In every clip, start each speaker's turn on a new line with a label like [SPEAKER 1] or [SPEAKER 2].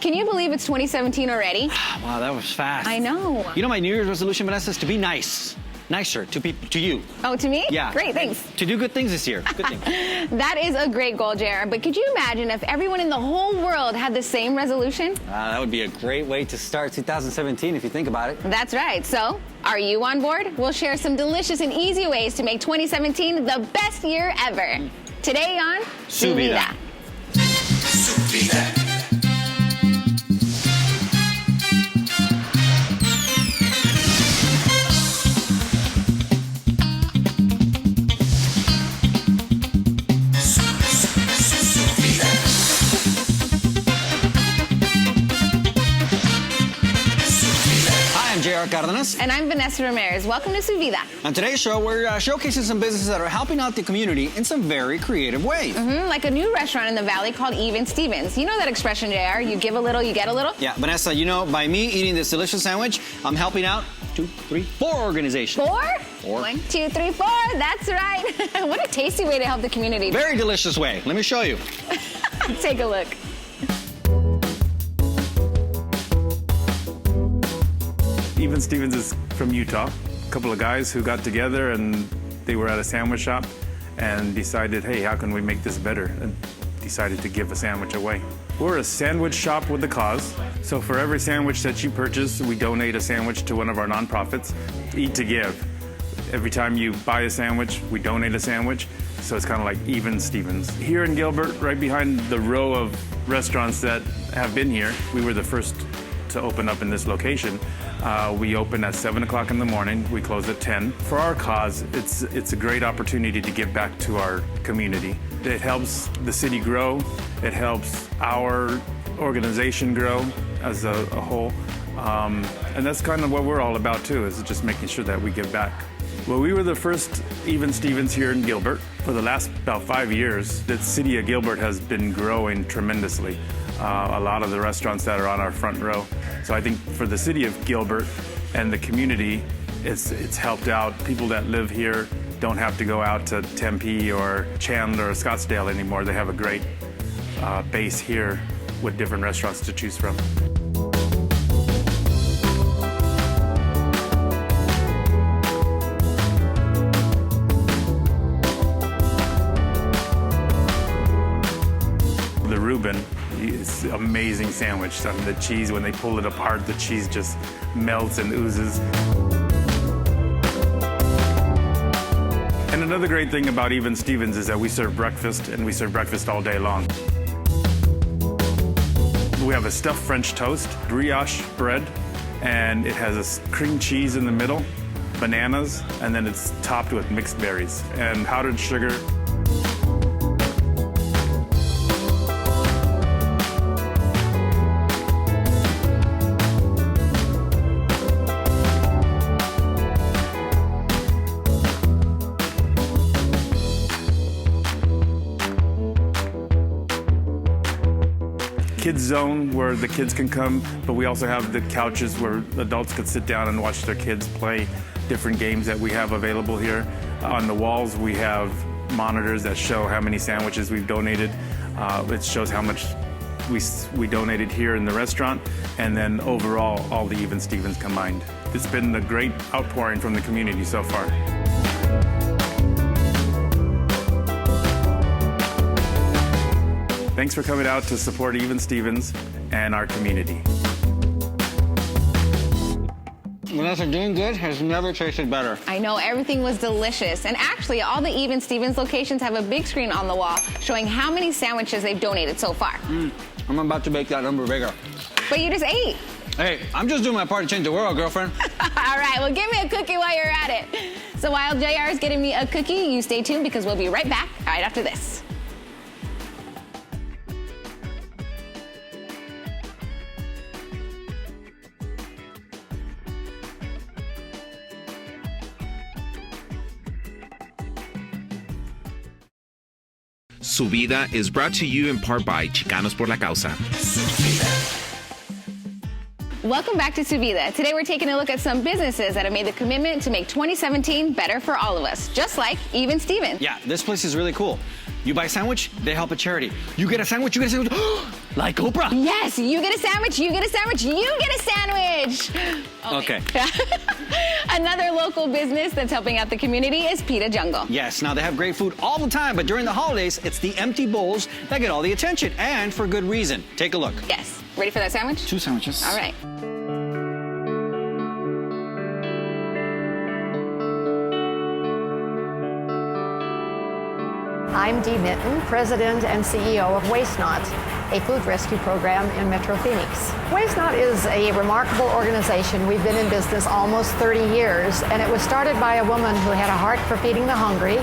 [SPEAKER 1] Can you believe it's 2017 already?
[SPEAKER 2] Wow, that was fast.
[SPEAKER 1] I know.
[SPEAKER 2] You know, my New Year's resolution, Vanessa, is to be nice. Nicer to people, to you.
[SPEAKER 1] Oh, to me?
[SPEAKER 2] Yeah.
[SPEAKER 1] Great, thanks.
[SPEAKER 2] To do good things this year. Good things.
[SPEAKER 1] That is a great goal, JR. But could you imagine if everyone in the whole world had the same resolution?
[SPEAKER 2] That would be a great way to start 2017 if you think about it.
[SPEAKER 1] That's right. So, are you on board? We'll share some delicious and easy ways to make 2017 the best year ever. Today on
[SPEAKER 2] Su Vida.
[SPEAKER 3] Su Vida.
[SPEAKER 2] Cardenas.
[SPEAKER 1] And I'm Vanessa Ramirez. Welcome to Su Vida.
[SPEAKER 2] On today's show, we're showcasing some businesses that are helping out the community in some very creative ways.
[SPEAKER 1] Like a new restaurant in the Valley called Even Stevens. You know that expression, JR? You give a little, you get a little?
[SPEAKER 2] Yeah, Vanessa, you know, by me eating this delicious sandwich, I'm helping out 4 organizations.
[SPEAKER 1] 4?
[SPEAKER 2] 4.
[SPEAKER 1] 1, 2, 3, 4. That's right. What a tasty way to help the community.
[SPEAKER 2] Very delicious way. Let me show you.
[SPEAKER 1] Take a look.
[SPEAKER 4] Even Stevens is from Utah. A couple of guys who got together and they were at a sandwich shop and decided, hey, how can we make this better? And decided to give a sandwich away. We're a sandwich shop with a cause. So for every sandwich that you purchase, we donate a sandwich to one of our nonprofits, Eat to Give. Every time you buy a sandwich, we donate a sandwich. So it's kind of like Even Stevens. Here in Gilbert, right behind the row of restaurants that have been here, we were the first to open up in this location. We open at 7 o'clock in the morning. We close at 10. For our cause, it's a great opportunity to give back to our community. It helps the city grow. It helps our organization grow as a whole. And that's kind of what we're all about too, is just making sure that we give back. Well, we were the first Even Stevens here in Gilbert. For the last about 5 years, the city of Gilbert has been growing tremendously. A lot of the restaurants that are on our front row. So I think for the city of Gilbert and the community, it's helped out. People that live here don't have to go out to Tempe or Chandler or Scottsdale anymore. They have a great base here with different restaurants to choose from. The Reuben. It's an amazing sandwich. I mean, the cheese, when they pull it apart, the cheese just melts and oozes. And another great thing about Even Stevens is that we serve breakfast, and we serve breakfast all day long. We have a stuffed French toast, brioche bread, and it has a cream cheese in the middle, bananas, and then it's topped with mixed berries and powdered sugar. Kids zone where the kids can come, but we also have the couches where adults could sit down and watch their kids play different games that we have available here. On the walls, we have monitors that show how many sandwiches we've donated. It shows how much we donated here in the restaurant, and then overall, all the Even Stevens combined. It's been a great outpouring from the community so far. Thanks for coming out to support Even Stevens and our community.
[SPEAKER 2] Vanessa, doing good has never tasted better.
[SPEAKER 1] I know, everything was delicious. And actually, all the Even Stevens locations have a big screen on the wall showing how many sandwiches they've donated so far.
[SPEAKER 2] I'm about to make that number bigger.
[SPEAKER 1] But you just ate.
[SPEAKER 2] Hey, I'm just doing my part to change the world, girlfriend.
[SPEAKER 1] All right, well, give me a cookie while you're at it. So while JR is getting me a cookie, you stay tuned because we'll be right back right after this.
[SPEAKER 3] Su Vida is brought to you in part by Chicanos por la Causa.
[SPEAKER 1] Welcome back to Su Vida. Today we're taking a look at some businesses that have made the commitment to make 2017 better for all of us, just like Even Stevens.
[SPEAKER 2] Yeah, this place is really cool. You buy a sandwich, they help a charity. You get a sandwich, you get a sandwich. Like Oprah.
[SPEAKER 1] Yes, you get a sandwich, you get a sandwich, you get a sandwich.
[SPEAKER 2] Okay.
[SPEAKER 1] Another local business that's helping out the community is Pita Jungle.
[SPEAKER 2] Yes, now they have great food all the time, but during the holidays, it's the empty bowls that get all the attention, and for good reason. Take a look.
[SPEAKER 1] Yes. Ready for that sandwich?
[SPEAKER 2] 2 sandwiches.
[SPEAKER 1] All right.
[SPEAKER 5] I'm Dee Minton, President and CEO of Waste Not, a food rescue program in Metro Phoenix. Waste Not is a remarkable organization. We've been in business almost 30 years, and it was started by a woman who had a heart for feeding the hungry,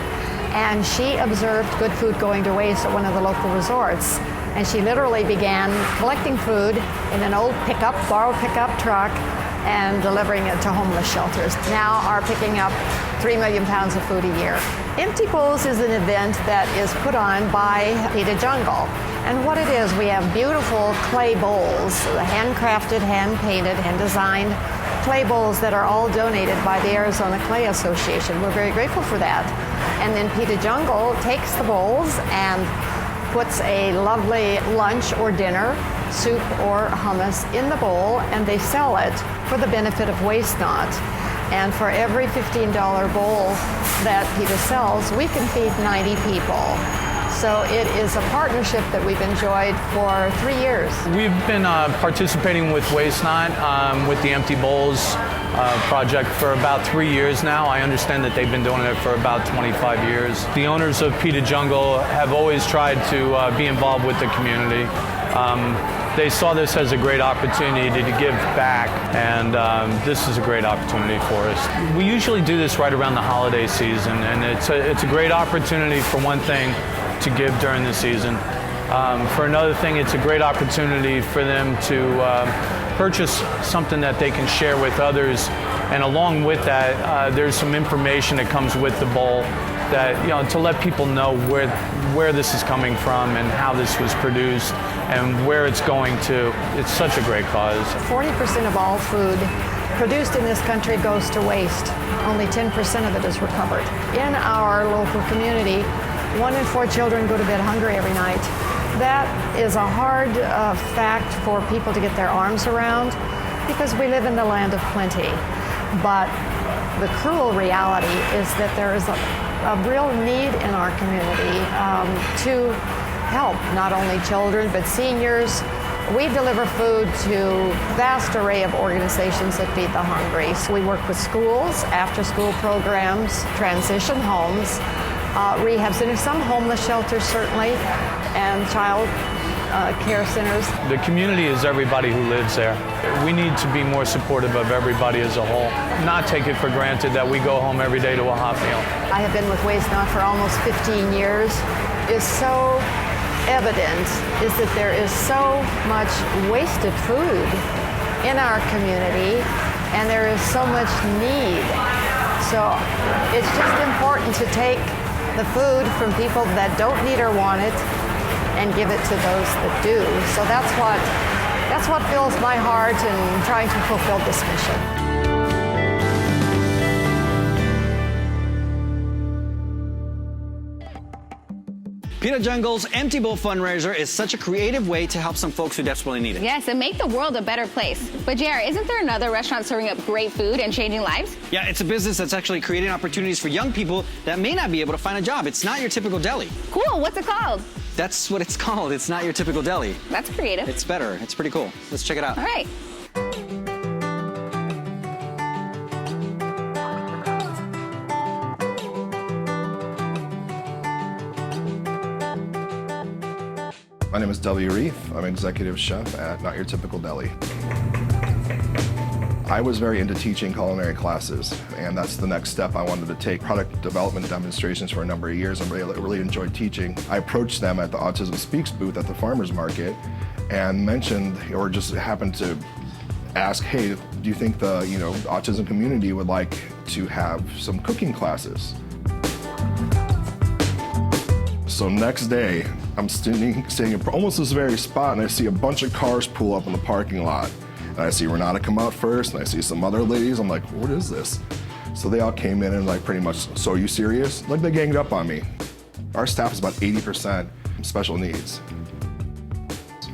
[SPEAKER 5] and she observed good food going to waste at one of the local resorts. And she literally began collecting food in an old borrowed pickup truck, and delivering it to homeless shelters. Now are picking up 3 million pounds of food a year. Empty Bowls is an event that is put on by Pita Jungle. And what it is, we have beautiful clay bowls, handcrafted, hand-painted, hand-designed clay bowls that are all donated by the Arizona Clay Association. We're very grateful for that. And then Pita Jungle takes the bowls and puts a lovely lunch or dinner, soup or hummus in the bowl, and they sell it for the benefit of Waste Not. And for every $15 bowl that Pita sells, we can feed 90 people. So it is a partnership that we've enjoyed for 3 years.
[SPEAKER 6] We've been participating with Waste Not with the Empty Bowls project for about 3 years now. I understand that they've been doing it for about 25 years. The owners of Pita Jungle have always tried to be involved with the community. They saw this as a great opportunity to give back, and this is a great opportunity for us. We usually do this right around the holiday season, and it's a great opportunity for one thing to give during the season. For another thing, it's a great opportunity for them to purchase something that they can share with others, and along with that, there's some information that comes with the bowl that, to let people know where this is coming from and how this was produced and where it's going to. It's such a great cause. 40%
[SPEAKER 5] of all food produced in this country goes to waste. Only 10% of it is recovered. In our local community, 1 in 4 children go to bed hungry every night. That is a hard fact for people to get their arms around because we live in the land of plenty. But the cruel reality is that there is a real need in our community to help not only children but seniors. We deliver food to a vast array of organizations that feed the hungry. So we work with schools, after-school programs, transition homes, rehab centers, some homeless shelters certainly, and child care centers.
[SPEAKER 6] The community is everybody who lives there. We need to be more supportive of everybody as a whole, not take it for granted that we go home every day to a hot meal.
[SPEAKER 5] I have been with Waste Not for almost 15 years. It's so evident is that there is so much wasted food in our community, and there is so much need. So it's just important to take the food from people that don't need or want it and give it to those that do. So that's what fills my heart in trying to fulfill this mission.
[SPEAKER 2] Pita Jungle's Empty Bowl fundraiser is such a creative way to help some folks who desperately need it.
[SPEAKER 1] Yes, and make the world a better place. But JR, isn't there another restaurant serving up great food and changing lives?
[SPEAKER 2] Yeah, it's a business that's actually creating opportunities for young people that may not be able to find a job. It's Not Your Typical Deli.
[SPEAKER 1] Cool, what's it called?
[SPEAKER 2] That's what it's called. It's Not Your Typical Deli.
[SPEAKER 1] That's creative.
[SPEAKER 2] It's better. It's pretty cool. Let's check it out.
[SPEAKER 1] All right.
[SPEAKER 7] My name is W. Reef. I'm executive chef at Not Your Typical Deli. I was very into teaching culinary classes, and that's the next step I wanted to take. Product development demonstrations for a number of years. I really enjoyed teaching. I approached them at the Autism Speaks booth at the farmer's market and mentioned, or just happened to ask, hey, do you think the autism community would like to have some cooking classes? So next day, I'm standing at almost this very spot, and I see a bunch of cars pull up in the parking lot. And I see Renata come out first, and I see some other ladies. I'm like, what is this? So they all came in and pretty much, so are you serious? They ganged up on me. Our staff is about 80% special needs.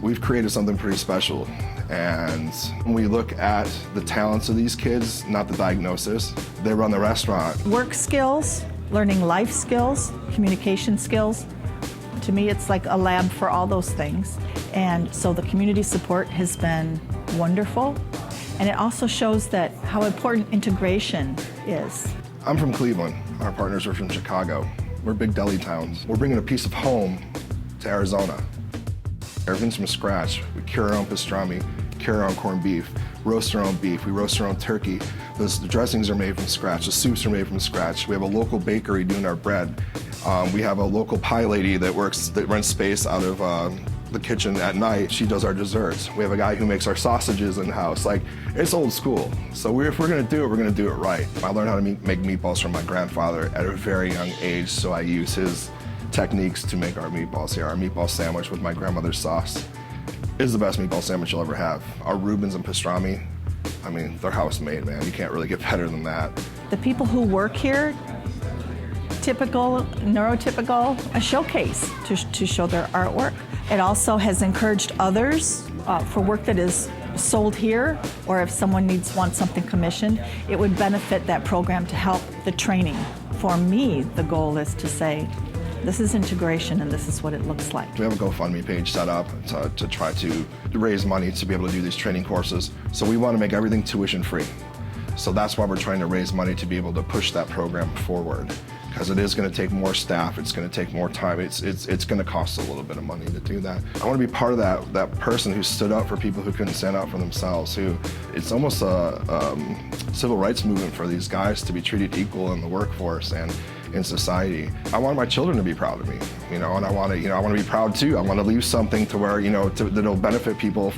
[SPEAKER 7] We've created something pretty special, and when we look at the talents of these kids, not the diagnosis, they run the restaurant.
[SPEAKER 8] Work skills, learning life skills, communication skills. To me, it's like a lab for all those things. And so the community support has been wonderful. And it also shows that how important integration is.
[SPEAKER 7] I'm from Cleveland. Our partners are from Chicago. We're big deli towns. We're bringing a piece of home to Arizona. Everything's from scratch. We cure our own pastrami, cure our own corned beef, roast our own beef, we roast our own turkey. The dressings are made from scratch, the soups are made from scratch. We have a local bakery doing our bread. We have a local pie lady that rents space out of the kitchen at night. She does our desserts. We have a guy who makes our sausages in-house. Like, it's old school. So if we're gonna do it, we're gonna do it right. I learned how to make meatballs from my grandfather at a very young age, so I use his techniques to make our meatballs here. Our meatball sandwich with my grandmother's sauce is the best meatball sandwich you'll ever have. Our Reubens and pastrami, I mean, they're house made, man. You can't really get better than that.
[SPEAKER 8] The people who work here, typical, neurotypical, a showcase to show their artwork. It also has encouraged others for work that is sold here, or if someone wants something commissioned, it would benefit that program to help the training. For me, the goal is to say, this is integration and this is what it looks like.
[SPEAKER 7] We have a GoFundMe page set up to try to raise money to be able to do these training courses. So we want to make everything tuition free. So that's why we're trying to raise money to be able to push that program forward. Because it is going to take more staff, it's going to take more time, it's going to cost a little bit of money to do that. I want to be part of that person who stood up for people who couldn't stand up for themselves, it's almost a civil rights movement for these guys to be treated equal in the workforce and in society. I want my children to be proud of me, and I want to be proud too. I want to leave something to where, that'll benefit people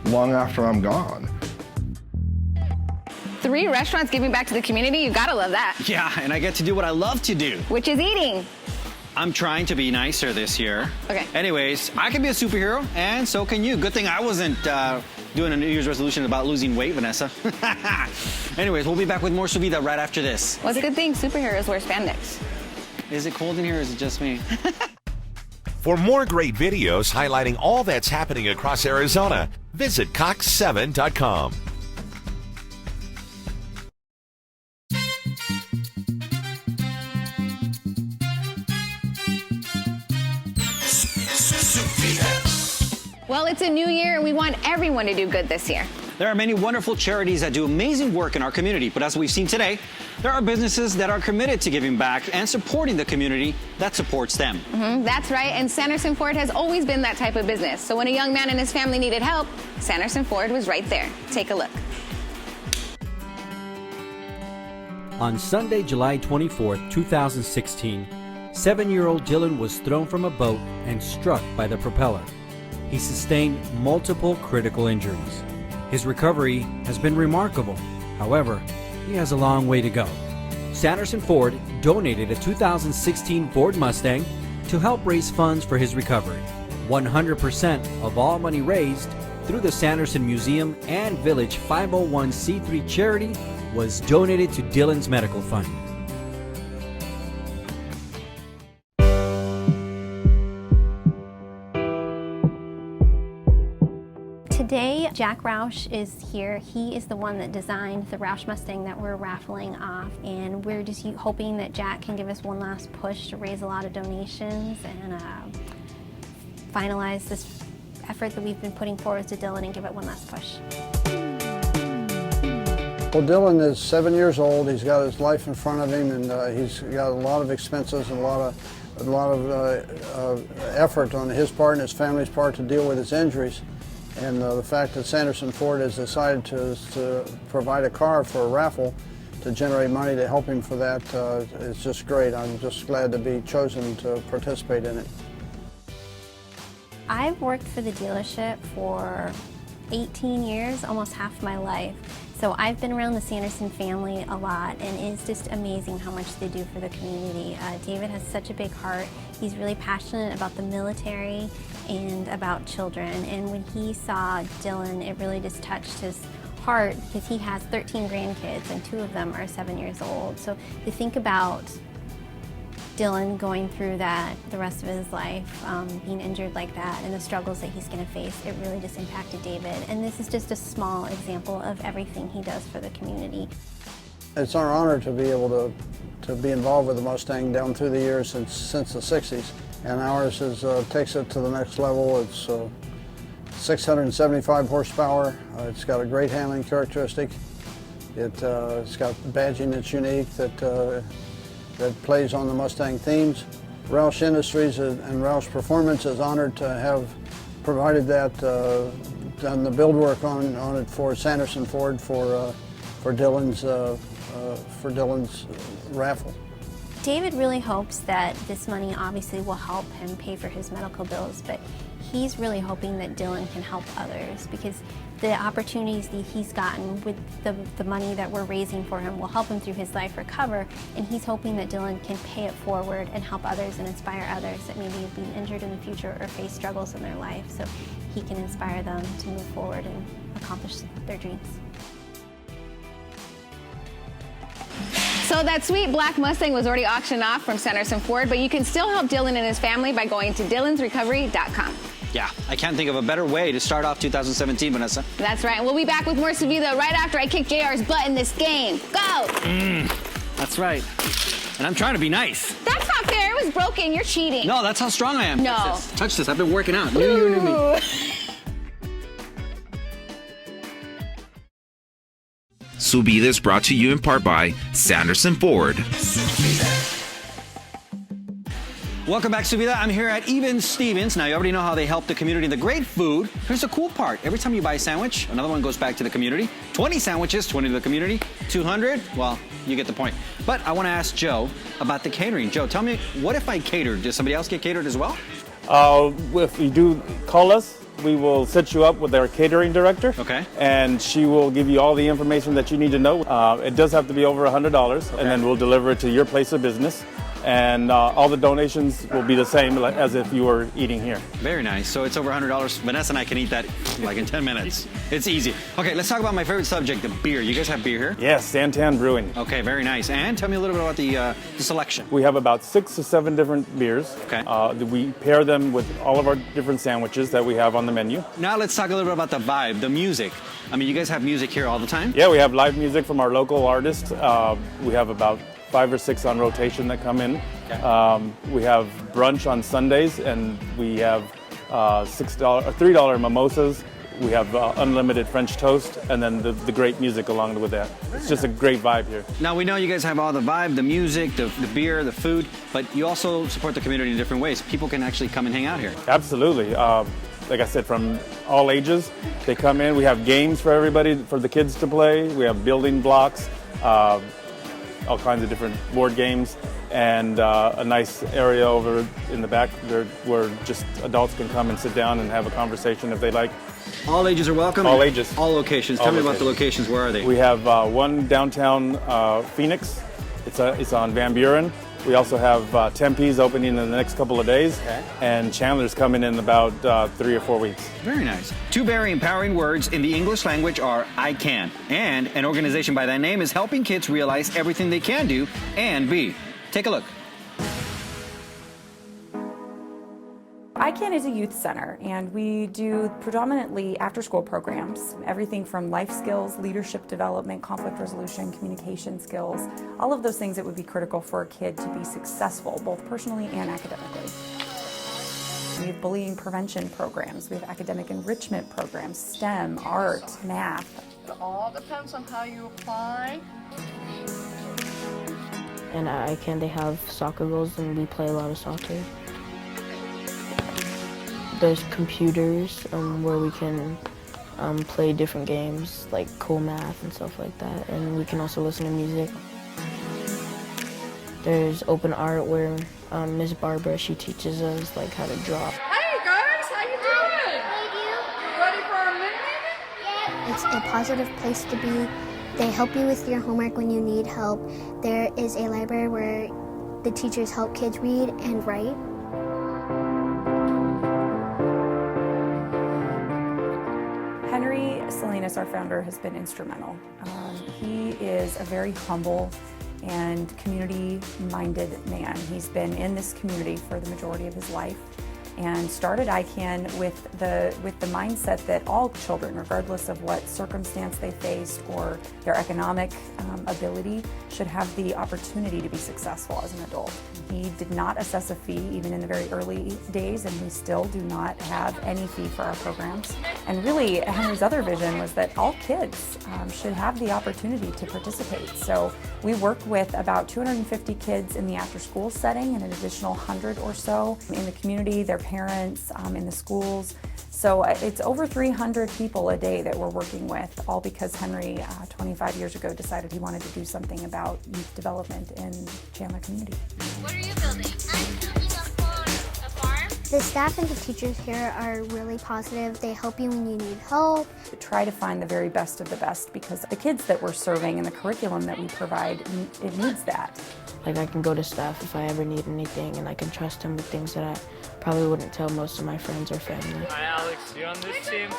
[SPEAKER 7] long after I'm gone.
[SPEAKER 1] 3 restaurants giving back to the community, you gotta love that.
[SPEAKER 2] Yeah, and I get to do what I love to do.
[SPEAKER 1] Which is eating.
[SPEAKER 2] I'm trying to be nicer this year.
[SPEAKER 1] Okay.
[SPEAKER 2] Anyways, I can be a superhero, and so can you. Good thing I wasn't doing a New Year's resolution about losing weight, Vanessa. Anyways, we'll be back with more Subida right after this.
[SPEAKER 1] Well, it's a good thing superheroes wear spandex.
[SPEAKER 2] Is it cold in here, or is it just me?
[SPEAKER 9] For more great videos highlighting all that's happening across Arizona, visit cox7.com.
[SPEAKER 1] Well, it's a new year and we want everyone to do good this year.
[SPEAKER 2] There are many wonderful charities that do amazing work in our community, but as we've seen today, there are businesses that are committed to giving back and supporting the community that supports them.
[SPEAKER 1] That's right, and Sanderson Ford has always been that type of business. So when a young man and his family needed help, Sanderson Ford was right there. Take a look.
[SPEAKER 10] On Sunday, July 24th, 2016, 7-year-old Dylan was thrown from a boat and struck by the propeller. He sustained multiple critical injuries. His recovery has been remarkable. However, he has a long way to go. Sanderson Ford donated a 2016 Ford Mustang to help raise funds for his recovery. 100% of all money raised through the Sanderson Museum and Village 501c3 charity was donated to Dylan's medical fund.
[SPEAKER 11] Today, Jack Roush is here. He is the one that designed the Roush Mustang that we're raffling off, and we're just hoping that Jack can give us one last push to raise a lot of donations and finalize this effort that we've been putting forward to Dylan and give it one last push.
[SPEAKER 12] Well, Dylan is 7 years old. He's got his life in front of him, and he's got a lot of expenses and a lot of effort on his part and his family's part to deal with his injuries. And the fact that Sanderson Ford has decided to provide a car for a raffle to generate money to help him for that is just great. I'm just glad to be chosen to participate in it.
[SPEAKER 11] I've worked for the dealership for 18 years, almost half my life. So I've been around the Sanderson family a lot, and it's just amazing how much they do for the community. David has such a big heart. He's really passionate about the military and about children. And when he saw Dylan, it really just touched his heart because he has 13 grandkids and 2 of them are 7 years old. So to think about Dylan going through that the rest of his life, being injured like that, and the struggles that he's going to face, it really just impacted David. And this is just a small example of everything he does for the community.
[SPEAKER 12] It's our honor to be able to be involved with the Mustang down through the years since the 60s. And ours takes it to the next level. It's 675 horsepower. It's got a great handling characteristic. It's got badging that's unique that plays on the Mustang themes. Roush Industries and Roush Performance is honored to have provided that, done the build work on it for Sanderson Ford for Dylan's raffle.
[SPEAKER 11] David really hopes that this money obviously will help him pay for his medical bills, but he's really hoping that Dylan can help others, because the opportunities that he's gotten with the money that we're raising for him will help him through his life recover, and he's hoping that Dylan can pay it forward and help others and inspire others that maybe have been injured in the future or face struggles in their life, so he can inspire them to move forward and accomplish their dreams.
[SPEAKER 1] So that sweet black Mustang was already auctioned off from Sanderson Ford, but you can still help Dylan and his family by going to dylansrecovery.com.
[SPEAKER 2] Yeah, I can't think of a better way to start off 2017, Vanessa.
[SPEAKER 1] That's right. We'll be back with more Savita right after I kick JR's butt in this game. Go!
[SPEAKER 2] That's right. And I'm trying to be nice.
[SPEAKER 1] That's not fair. It was broken. You're cheating.
[SPEAKER 2] No, that's how strong I am.
[SPEAKER 1] No.
[SPEAKER 2] Touch this. I've been working out. New me.
[SPEAKER 3] Subida is brought to you in part by Sanderson Ford.
[SPEAKER 2] Welcome back, Subida. I'm here at Even Stevens. Now, you already know how they help the community in the great food. Here's the cool part. Every time you buy a sandwich, another one goes back to the community. 20 sandwiches, 20 to the community. 200, well, you get the point. But I want to ask Joe about the catering. Joe, tell me, what if I catered? Does somebody else get catered as well?
[SPEAKER 13] If you do call us, we will set you up with our catering director.
[SPEAKER 2] Okay.
[SPEAKER 13] And she will give you all the information that you need to know. It does have to be over $100, and then we'll deliver it to your place of business. And all the donations will be the same as if you were eating here.
[SPEAKER 2] Very nice. So it's over $100. Vanessa and I can eat that like in 10 minutes. It's easy. Okay, let's talk about my favorite subject, the beer. You guys have beer here?
[SPEAKER 13] Yes, Santan Brewing.
[SPEAKER 2] Okay, very nice. And tell me a little bit about the selection.
[SPEAKER 13] We have about 6 to 7 different beers.
[SPEAKER 2] Okay.
[SPEAKER 13] We pair them with all of our different sandwiches that we have on the menu.
[SPEAKER 2] Now let's talk a little bit about the vibe, the music. I mean, you guys have music here all the time?
[SPEAKER 13] Yeah, we have live music from our local artists. We have about 5 or 6 on rotation that come in. Okay. We have brunch on Sundays, and we have $3 mimosas. We have unlimited French toast, and then the great music along with that. It's just a great vibe here.
[SPEAKER 2] Now, we know you guys have all the vibe, the music, the beer, the food, but you also support the community in different ways. People can actually come and hang out here.
[SPEAKER 13] Absolutely. Like I said, from all ages, they come in. We have games for everybody, for the kids to play. We have building blocks, all kinds of different board games, and a nice area over in the back where just adults can come and sit down and have a conversation if they like.
[SPEAKER 2] All ages are welcome?
[SPEAKER 13] All ages.
[SPEAKER 2] All locations. Tell me about the locations. Where are they?
[SPEAKER 13] We have one downtown Phoenix. It's on Van Buren. We also have Tempe's opening in the next couple of days, and Chandler's coming in about 3 or 4 weeks.
[SPEAKER 2] Very nice. 2 very empowering words in the English language are ICAN, and an organization by that name is helping kids realize everything they can do and be. Take a look.
[SPEAKER 14] ICAN is a youth center, and we do predominantly after-school programs, everything from life skills, leadership development, conflict resolution, communication skills, all of those things that would be critical for a kid to be successful, both personally and academically. We have bullying prevention programs, we have academic enrichment programs, STEM, art, math.
[SPEAKER 15] It all depends on how you apply.
[SPEAKER 16] And at ICAN they have soccer goals, and we play a lot of soccer. There's computers where we can play different games like cool math and stuff like that, and we can also listen to music. There's open art where Miss Barbara, she teaches us like how to draw.
[SPEAKER 15] Hey guys, how you doing? You ready for our meeting?
[SPEAKER 17] It's a positive place to be. They help you with your homework when you need help. There is a library where the teachers help kids read and write.
[SPEAKER 14] Henry Salinas, our founder, has been instrumental. He is a very humble and community-minded man. He's been in this community for the majority of his life and started ICAN with the mindset that all children, regardless of what circumstance they faced or their economic ability, should have the opportunity to be successful as an adult. He did not assess a fee even in the very early days, and we still do not have any fee for our programs. And really, Henry's other vision was that all kids should have the opportunity to participate. So we work with about 250 kids in the after-school setting and an additional 100 or so in the community, their parents, in the schools. So it's over 300 people a day that we're working with, all because Henry, 25 years ago, decided he wanted to do something about youth development in Chandler community.
[SPEAKER 15] What are you building? I'm building a farm.
[SPEAKER 17] The staff and the teachers here are really positive. They help you when you need help.
[SPEAKER 14] Try to find the very best of the best, because the kids that we're serving and the curriculum that we provide, it needs that.
[SPEAKER 16] Like, I can go to staff if I ever need anything, and I can trust him with things that I probably wouldn't tell most of my friends or family.
[SPEAKER 18] Hi Alex, you're on this team.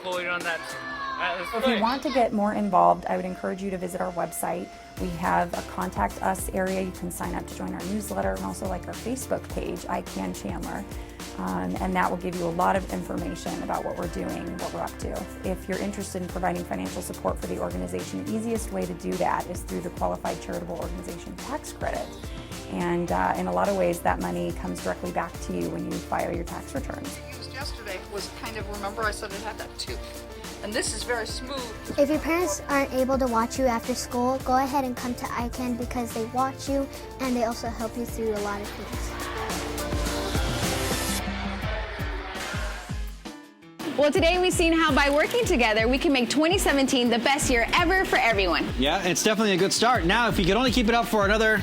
[SPEAKER 18] Cole, you're on that team.
[SPEAKER 14] If you want to get more involved, I would encourage you to visit our website. We have a contact us area. You can sign up to join our newsletter, and also like our Facebook page, ICAN Chandler. And that will give you a lot of information about what we're doing, what we're up to. If you're interested in providing financial support for the organization, the easiest way to do that is through the Qualified Charitable Organization Tax Credit. And in a lot of ways, that money comes directly back to you when you file your tax returns.
[SPEAKER 19] Used yesterday was kind of, remember I said it had that tooth. And this is very smooth.
[SPEAKER 17] If your parents aren't able to watch you after school, go ahead and come to ICAN because they watch you and they also help you through a lot of things.
[SPEAKER 1] Well, today we've seen how by working together, we can make 2017 the best year ever for everyone.
[SPEAKER 2] Yeah, it's definitely a good start. Now, if you could only keep it up for another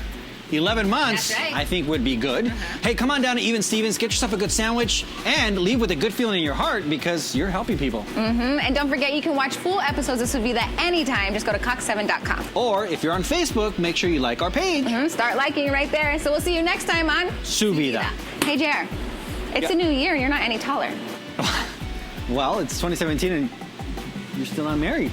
[SPEAKER 2] 11 months,
[SPEAKER 1] That's right.
[SPEAKER 2] I think would be good. Hey, come on down to Even Stevens, get yourself a good sandwich, and leave with a good feeling in your heart because you're helping people.
[SPEAKER 1] And don't forget, you can watch full episodes of Su Vida anytime. Just go to cox7.com.
[SPEAKER 2] Or if you're on Facebook, make sure you like our page.
[SPEAKER 1] Start liking right there. So we'll see you next time on
[SPEAKER 2] Su Vida.
[SPEAKER 1] Hey, JR, it's a new year. You're not any taller.
[SPEAKER 2] Well, it's 2017 and you're still not married.